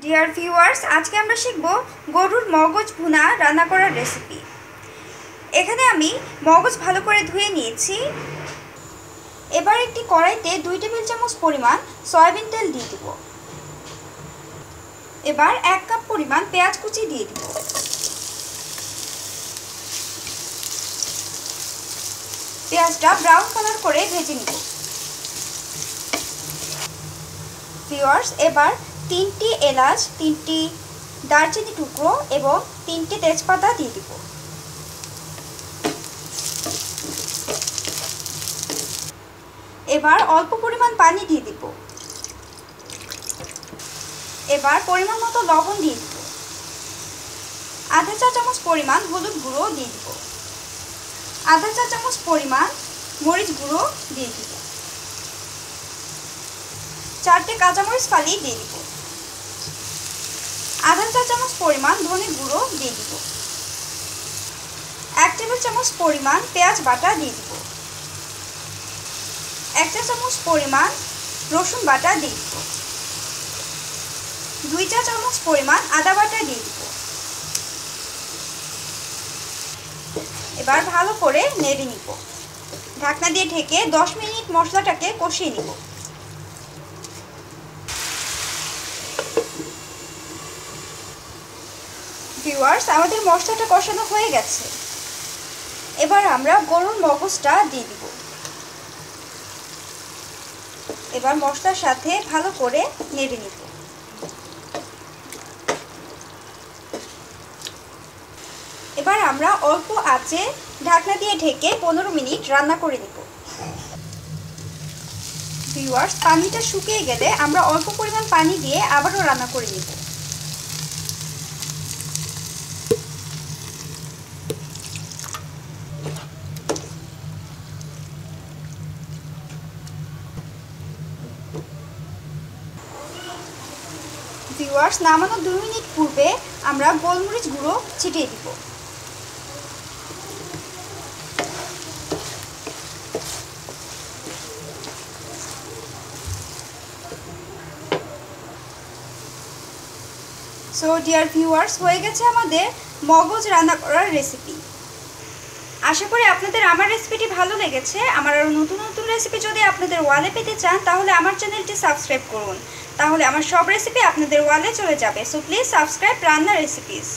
Dear viewers, আজকে আমরা শিখব গরুর মগজ ভুনা রান্না করার রেসিপি। এখানে আমি মগজ ভালো করে ধুয়ে নিয়েছি। এবার একটি কড়াইতে 2 টেবিল চামচ পরিমাণ সয়াবিন তেল দিয়ে দেব। এবার 1 কাপ পরিমাণ পেঁয়াজ কুচি দিয়ে দেব। পেঁয়াজটা ব্রাউন কালার করে ভেজে নিব। ভিউয়ার্স, এবার 3টি এলাচ, 3টি দারচিনি টুকরো এবং 3টি তেজপাতা দিয়ে দিব। এবার অল্প পরিমাণ পানি দিয়ে দিব। এবার পরিমাণ মতো লবণ দিয়ে দিব। আধা চা চামচ পরিমাণ হলুদ গুঁড়ো দিয়ে দিব। আধা চা চামচ পরিমাণ মরিচ গুঁড়ো দিয়ে দিব। 4টে কাঁচামরিচ ফালি দিয়ে দিব। আধা চা চামচ পরিমাণ ধনে গুঁড়ো দিয়ে দিব। 1 টেবিল চামচ পরিমাণ পেঁয়াজ বাটা দিয়ে দিব। 1 চা চামচ পরিমাণ রসুন বাটা দিয়ে দিব। 2 চা চামচ পরিমাণ আদা বাটা দিয়ে দিব। এবার ভালো করে নেড়ে নিব। ঢাকনা দিয়ে ঢেকে 10 মিনিট মশলাটাকে কষিয়ে নিব। ভিউয়ার্স, আমাদের মশলাটা কষানো হয়ে গেছে। এবার আমরা গরুর মগজটা দিয়ে দিব। এবার মশলার সাথে ভালো করে নেড়ে নিব। এবার আমরা অল্প আঁচে ঢাকনা দিয়ে ঢেকে 15 মিনিট রান্না করে নিব। ভিউয়ার্স, পানিটা শুকিয়ে গেলে আমরা অল্প পরিমাণ পানি দিয়ে আবারও রান্না করে নিব। ভিউয়ার্স, নামানোর 2 মিনিট পূর্বে আমরা গোলমরিচ গুঁড়ো ছিটিয়ে দিব। সো ডিয়ার ভিউয়ার্স, হয়ে গেছে আমাদের মগজ রান্না করার রেসিপি। আশা করি আপনাদের আমার রেসিপিটি ভালো লেগেছে। আমার আরও নতুন নতুন রেসিপি যদি আপনাদের ওয়ালে পেতে চান তাহলে আমার চ্যানেলটি সাবস্ক্রাইব করুন, তাহলে আমার সব রেসিপি আপনাদের ওয়ালে চলে যাবে। সো প্লিজ সাবস্ক্রাইব রান্না রেসিপিস।